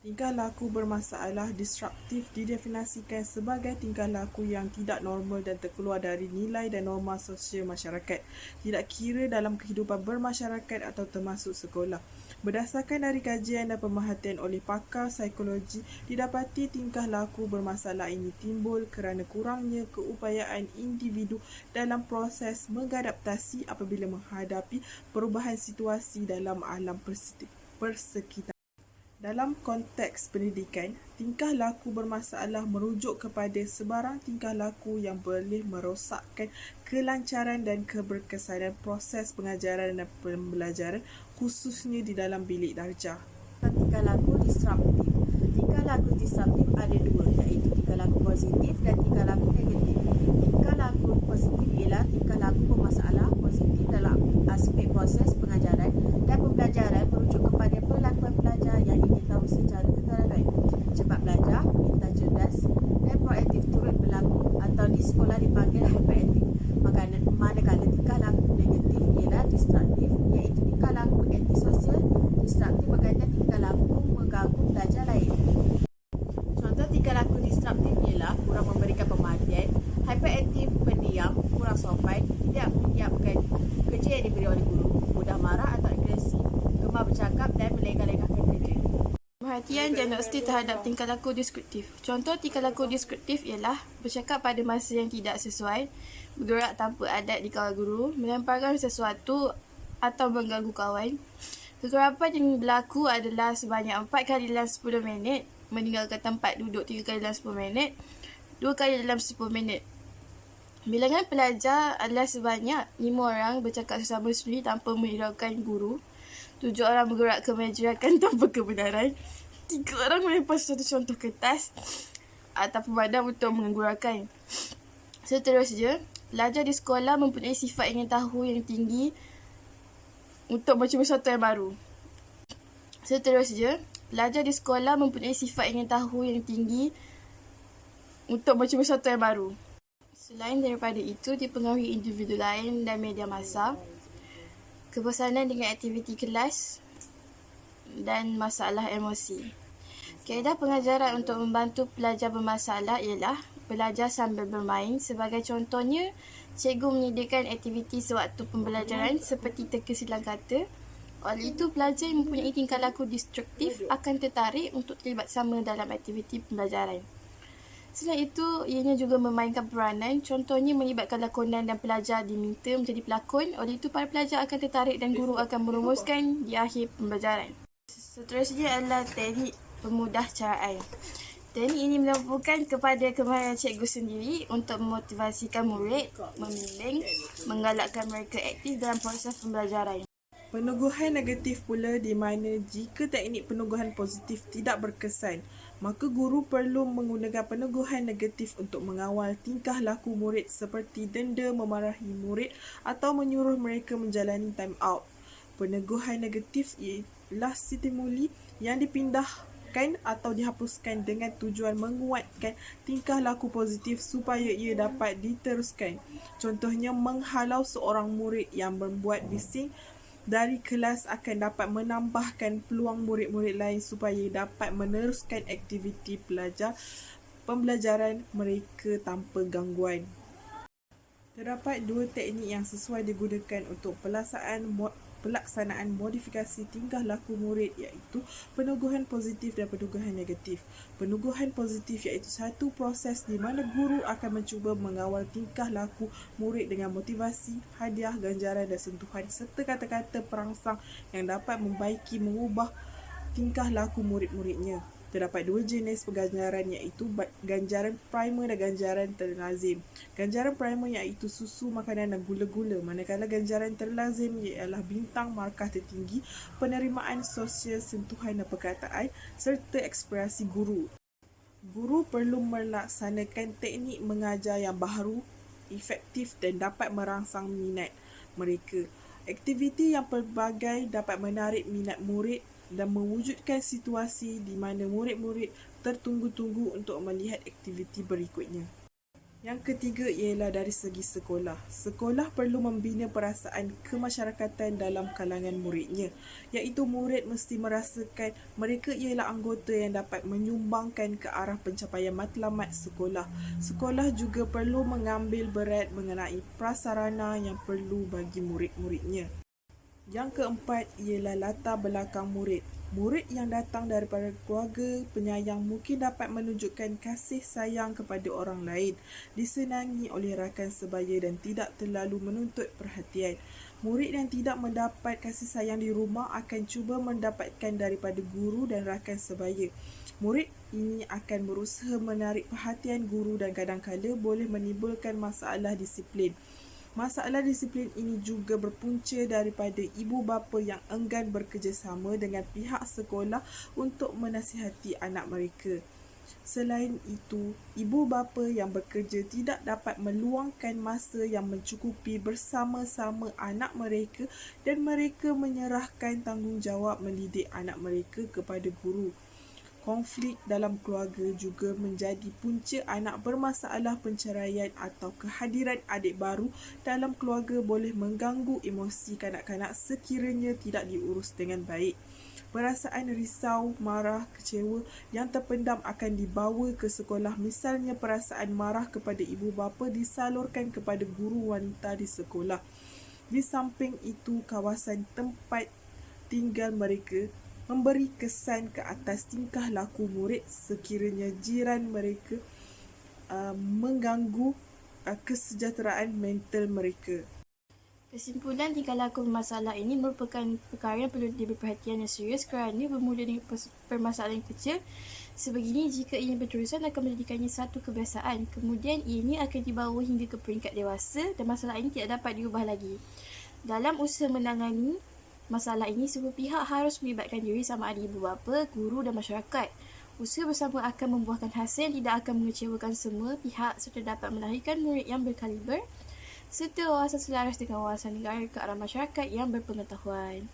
Tingkah laku bermasalah disruptif didefinisikan sebagai tingkah laku yang tidak normal dan terkeluar dari nilai dan norma sosial masyarakat, tidak kira dalam kehidupan bermasyarakat atau termasuk sekolah. Berdasarkan dari kajian dan pemerhatian oleh pakar psikologi, didapati tingkah laku bermasalah ini timbul kerana kurangnya keupayaan individu dalam proses mengadaptasi apabila menghadapi perubahan situasi dalam alam persekitar. Dalam konteks pendidikan, tingkah laku bermasalah merujuk kepada sebarang tingkah laku yang boleh merosakkan kelancaran dan keberkesanan proses pengajaran dan pembelajaran, khususnya di dalam bilik darjah. Tingkah laku disruptif. Tingkah laku disruptif ada dua, iaitu tingkah laku positif dan tingkah laku negatif. Tingkah laku positif ialah tingkah laku bermasalah positif dalam aspek proses pengajaran dan pembelajaran merujuk kepada perlakuan pelajar yang ingin tahu secara keterangan, cepat belajar, pintar cerdas dan proaktif turut berlaku atau di sekolah dipanggil hyperaktif. Manakala tingkah laku negatif ialah destruktif, iaitu tingkah laku antisosial. Destruktif berkaitan tingkah laku mengganggu pelajar lain. Contoh tingkah laku destruktif ialah kurang memberikan perhatian, hyperaktif, pendiam, kurang sopan, tidak menyiapkan kerja yang diberi oleh guru, mudah marah atau agresif, gemar bercakap dan melengah-lengahkan kerja. Perhatian diagnostik terhadap tingkah laku deskriptif. Contoh tingkah laku deskriptif ialah bercakap pada masa yang tidak sesuai, bergerak tanpa adat di kawal guru, melemparkan sesuatu atau mengganggu kawan. Kekerapan yang berlaku adalah sebanyak 4 kali dalam 10 minit, meninggalkan tempat duduk 3 kali dalam 10 minit, 2 kali dalam 10 minit. Bilangan pelajar adalah sebanyak 5 orang bercakap sesama sendiri tanpa menghiraukan guru, 7 orang bergerak kemejarakan tanpa kebenaran, 3 orang melempar sesuatu contoh kertas atau pemadam untuk mengguraukan. Seterusnya, pelajar di sekolah mempunyai sifat ingin tahu yang tinggi untuk mencuba sesuatu yang baru. Seterusnya, pelajar di sekolah mempunyai sifat ingin tahu yang tinggi untuk mencuba sesuatu yang baru. Selain daripada itu, dipengaruhi individu lain dan media massa, kebosanan dengan aktiviti kelas dan masalah emosi. Kaedah pengajaran untuk membantu pelajar bermasalah ialah belajar sambil bermain. Sebagai contohnya, cikgu menyediakan aktiviti sewaktu pembelajaran seperti teka silang kata. Oleh itu, pelajar yang mempunyai tingkah laku destruktif akan tertarik untuk terlibat sama dalam aktiviti pembelajaran. Selain itu, ianya juga memainkan peranan, contohnya melibatkan lakonan dan pelajar diminta menjadi pelakon. Oleh itu, para pelajar akan tertarik dan guru akan merumuskan di akhir pembelajaran. Seterusnya adalah teknik pemudah caraan. Teknik ini melempukan kepada kemahiran cikgu sendiri untuk memotivasikan murid, membimbing, menggalakkan mereka aktif dalam proses pembelajaran. Peneguhan negatif pula di mana jika teknik peneguhan positif tidak berkesan, maka guru perlu menggunakan peneguhan negatif untuk mengawal tingkah laku murid seperti denda, memarahi murid atau menyuruh mereka menjalani time out. Peneguhan negatif ialah stimuli yang dipindahkan atau dihapuskan dengan tujuan menguatkan tingkah laku positif supaya ia dapat diteruskan. Contohnya, menghalau seorang murid yang membuat bising dari kelas akan dapat menambahkan peluang murid-murid lain supaya dapat meneruskan aktiviti pembelajaran mereka tanpa gangguan. Terdapat dua teknik yang sesuai digunakan untuk pelaksanaan modifikasi tingkah laku murid, iaitu peneguhan positif dan peneguhan negatif. Peneguhan positif iaitu satu proses di mana guru akan mencuba mengawal tingkah laku murid dengan motivasi, hadiah, ganjaran dan sentuhan serta kata-kata perangsang yang dapat mengubah tingkah laku murid-muridnya. Terdapat dua jenis ganjaran, iaitu ganjaran primer dan ganjaran terlazim. Ganjaran primer iaitu susu, makanan dan gula-gula, manakala ganjaran terlazim ialah bintang, markah tertinggi, penerimaan sosial, sentuhan dan perkataan serta ekspresi guru. Guru perlu melaksanakan teknik mengajar yang baharu, efektif dan dapat merangsang minat mereka. Aktiviti yang pelbagai dapat menarik minat murid dan mewujudkan situasi di mana murid-murid tertunggu-tunggu untuk melihat aktiviti berikutnya. Yang ketiga ialah dari segi sekolah. Sekolah perlu membina perasaan kemasyarakatan dalam kalangan muridnya, iaitu murid mesti merasakan mereka ialah anggota yang dapat menyumbangkan ke arah pencapaian matlamat sekolah. Sekolah juga perlu mengambil berat mengenai prasarana yang perlu bagi murid-muridnya. Yang keempat ialah latar belakang murid. Murid yang datang daripada keluarga penyayang mungkin dapat menunjukkan kasih sayang kepada orang lain, disenangi oleh rakan sebaya dan tidak terlalu menuntut perhatian. Murid yang tidak mendapat kasih sayang di rumah akan cuba mendapatkan daripada guru dan rakan sebaya. Murid ini akan berusaha menarik perhatian guru dan kadang-kadang boleh menimbulkan masalah disiplin. Masalah disiplin ini juga berpunca daripada ibu bapa yang enggan bekerjasama dengan pihak sekolah untuk menasihati anak mereka. Selain itu, ibu bapa yang bekerja tidak dapat meluangkan masa yang mencukupi bersama-sama anak mereka dan mereka menyerahkan tanggungjawab mendidik anak mereka kepada guru. Konflik dalam keluarga juga menjadi punca anak bermasalah perceraian atau kehadiran adik baru dalam keluarga boleh mengganggu emosi kanak-kanak sekiranya tidak diurus dengan baik. Perasaan risau, marah, kecewa yang terpendam akan dibawa ke sekolah. Misalnya perasaan marah kepada ibu bapa disalurkan kepada guru wanita di sekolah. Di samping itu, kawasan tempat tinggal mereka memberi kesan ke atas tingkah laku murid sekiranya jiran mereka mengganggu kesejahteraan mental mereka. Kesimpulan, tingkah laku bermasalah ini merupakan perkara yang perlu diberi perhatian yang serius kerana bermula dengan permasalahan kecil. Sebegini, jika ia berterusan akan menjadikannya satu kebiasaan. Kemudian ini akan dibawa hingga ke peringkat dewasa dan masalah ini tidak dapat diubah lagi. Dalam usaha menangani masalah ini, semua pihak harus melibatkan diri sama ada ibu bapa, guru dan masyarakat. Usaha bersama akan membuahkan hasil yang tidak akan mengecewakan semua pihak serta dapat melahirkan murid yang berkaliber serta wawasan selaras dengan wawasan negara ke arah masyarakat yang berpengetahuan.